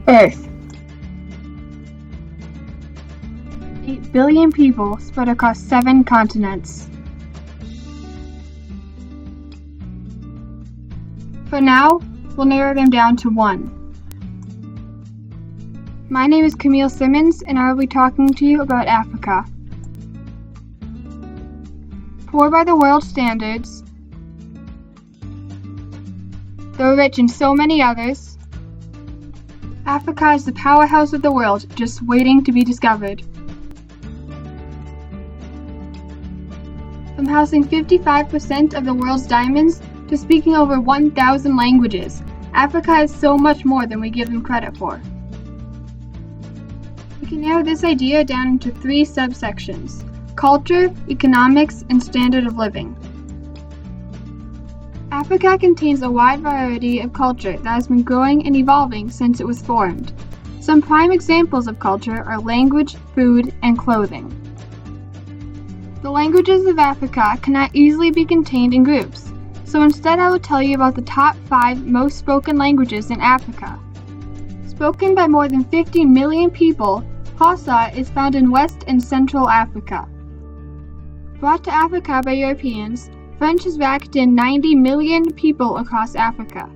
Earth. 8 billion people spread across 7 continents. For now, we'll narrow them down to 1. My name is Camille Simmons, and I will be talking to you about Africa. Poor by the world standards, though rich in so many others, Africa is the powerhouse of the world, just waiting to be discovered. From housing 55% of the world's diamonds to speaking over 1,000 languages, Africa has so much more than we give them credit for. We can narrow this idea down into 3 subsections: culture, economics, and standard of living. Africa contains a wide variety of culture that has been growing and evolving since it was formed. Some prime examples of culture are language, food, and clothing. The languages of Africa cannot easily be contained in groups, so instead I will tell you about the top 5 most spoken languages in Africa. Spoken by more than 50 million people, Hausa is found in West and Central Africa. Brought to Africa by Europeans, French has racked in 90 million people across Africa.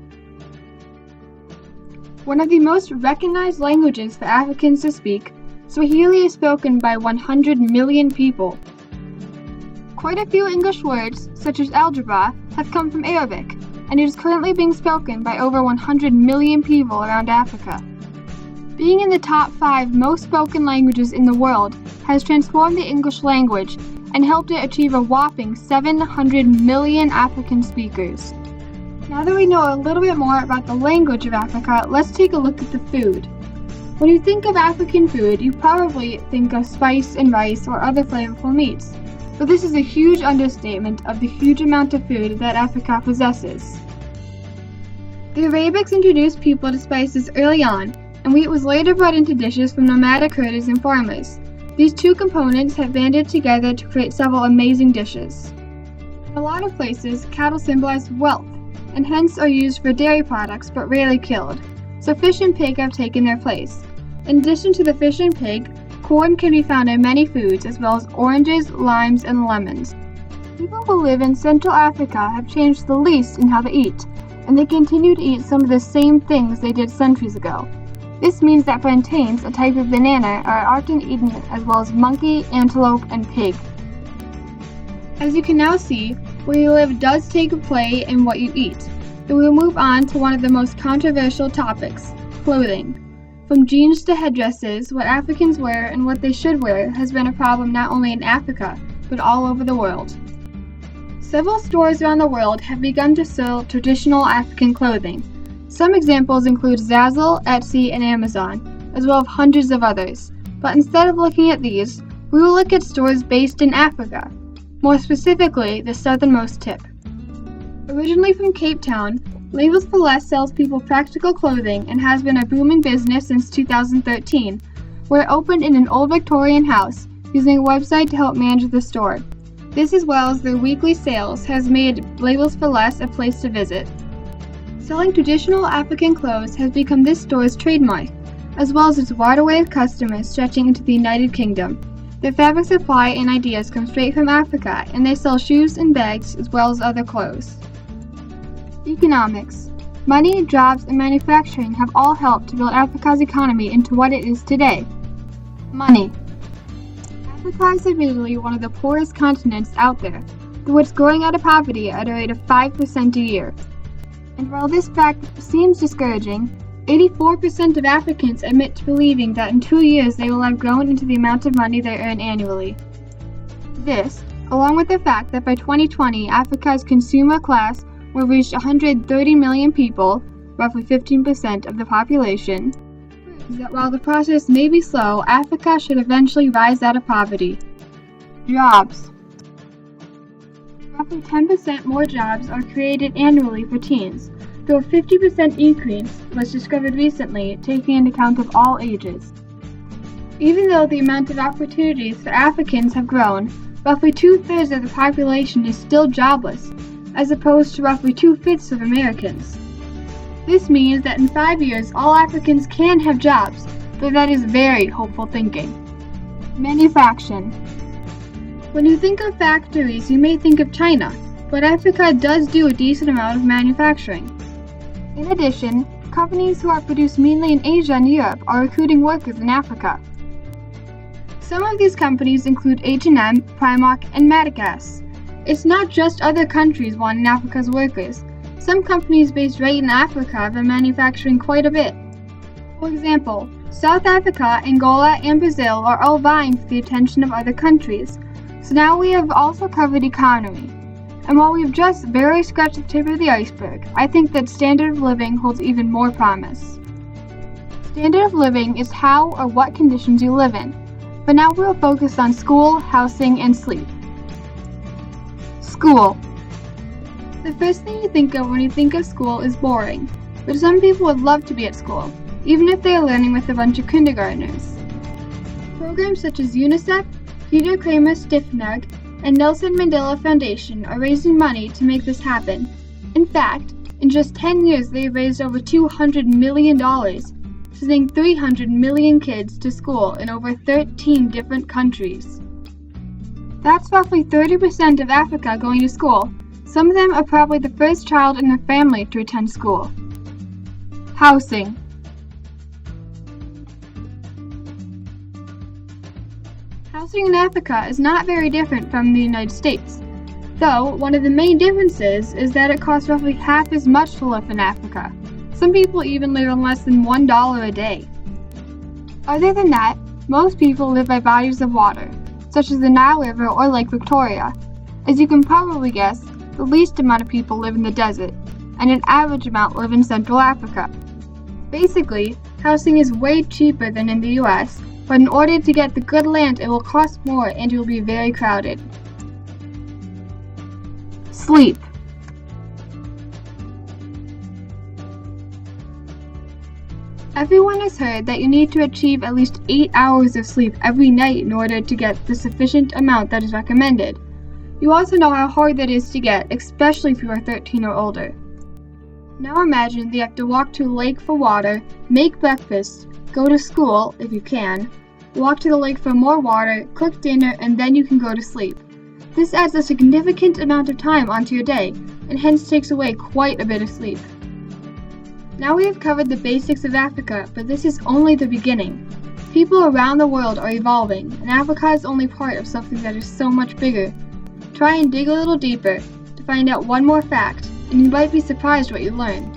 One of the most recognized languages for Africans to speak, Swahili is spoken by 100 million people. Quite a few English words, such as algebra, have come from Arabic, and it is currently being spoken by over 100 million people around Africa. Being in the top 5 most spoken languages in the world has transformed the English language and helped it achieve a whopping 700 million African speakers. Now that we know a little bit more about the language of Africa, let's take a look at the food. When you think of African food, you probably think of spice and rice or other flavorful meats. But this is a huge understatement of the huge amount of food that Africa possesses. The Arabics introduced people to spices early on, and wheat was later brought into dishes from nomadic herders and farmers. These 2 components have banded together to create several amazing dishes. In a lot of places, cattle symbolize wealth, and hence are used for dairy products but rarely killed, so fish and pig have taken their place. In addition to the fish and pig, corn can be found in many foods, as well as oranges, limes, and lemons. People who live in Central Africa have changed the least in how they eat, and they continue to eat some of the same things they did centuries ago. This means that plantains, a type of banana, are often eaten, as well as monkey, antelope, and pig. As you can now see, where you live does take a play in what you eat. So we will move on to one of the most controversial topics: clothing. From jeans to headdresses, what Africans wear and what they should wear has been a problem not only in Africa, but all over the world. Several stores around the world have begun to sell traditional African clothing. Some examples include Zazzle, Etsy, and Amazon, as well as hundreds of others. But instead of looking at these, we will look at stores based in Africa, more specifically the southernmost tip. Originally from Cape Town, Labels for Less sells people practical clothing and has been a booming business since 2013, where it opened in an old Victorian house, using a website to help manage the store. This, as well as their weekly sales, has made Labels for Less a place to visit. Selling traditional African clothes has become this store's trademark, as well as its wide array of customers stretching into the United Kingdom. Their fabric supply and ideas come straight from Africa, and they sell shoes and bags as well as other clothes. Economics. Money, jobs, and manufacturing have all helped to build Africa's economy into what it is today. Money. Africa is admittedly one of the poorest continents out there, though it's growing out of poverty at a rate of 5% a year. And while this fact seems discouraging, 84% of Africans admit to believing that in 2 years they will have grown into the amount of money they earn annually. This, along with the fact that by 2020 Africa's consumer class will reach 130 million people, roughly 15% of the population, proves that while the process may be slow, Africa should eventually rise out of poverty. Jobs. Roughly 10% more jobs are created annually for teens, though a 50% increase was discovered recently, taking into account of all ages. Even though the amount of opportunities for Africans have grown, roughly 2/3 of the population is still jobless, as opposed to roughly 2/5 of Americans. This means that in 5 years all Africans can have jobs, though that is very hopeful thinking. Manufacturing. When you think of factories, you may think of China, but Africa does do a decent amount of manufacturing. In addition, companies who are produced mainly in Asia and Europe are recruiting workers in Africa. Some of these companies include H&M, Primark, and Madagascar. It's not just other countries wanting Africa's workers. Some companies based right in Africa have been manufacturing quite a bit. For example, South Africa, Angola, and Brazil are all vying for the attention of other countries. So now we have also covered economy. And while we've just barely scratched the tip of the iceberg, I think that standard of living holds even more promise. Standard of living is how or what conditions you live in. But now we'll focus on school, housing, and sleep. School. The first thing you think of when you think of school is boring, but some people would love to be at school, even if they are learning with a bunch of kindergartners. Programs such as UNICEF, Peter Kramer Stiftnug, and Nelson Mandela Foundation are raising money to make this happen. In fact, in just 10 years they have raised over $200 million, sending 300 million kids to school in over 13 different countries. That's roughly 30% of Africa going to school. Some of them are probably the first child in their family to attend school. Housing. Housing in Africa is not very different from the United States, though one of the main differences is that it costs roughly half as much to live in Africa. Some people even live on less than $1 a day. Other than that, most people live by bodies of water, such as the Nile River or Lake Victoria. As you can probably guess, the least amount of people live in the desert, and an average amount live in Central Africa. Basically, housing is way cheaper than in the US, but in order to get the good land it will cost more and it will be very crowded. Sleep. Everyone has heard that you need to achieve at least 8 hours of sleep every night in order to get the sufficient amount that is recommended. You also know how hard that is to get, especially if you are 13 or older. Now imagine that you have to walk to a lake for water, make breakfast, go to school, if you can, walk to the lake for more water, cook dinner, and then you can go to sleep. This adds a significant amount of time onto your day, and hence takes away quite a bit of sleep. Now we have covered the basics of Africa, but this is only the beginning. People around the world are evolving, and Africa is only part of something that is so much bigger. Try and dig a little deeper to find out one more fact, and you might be surprised what you learn.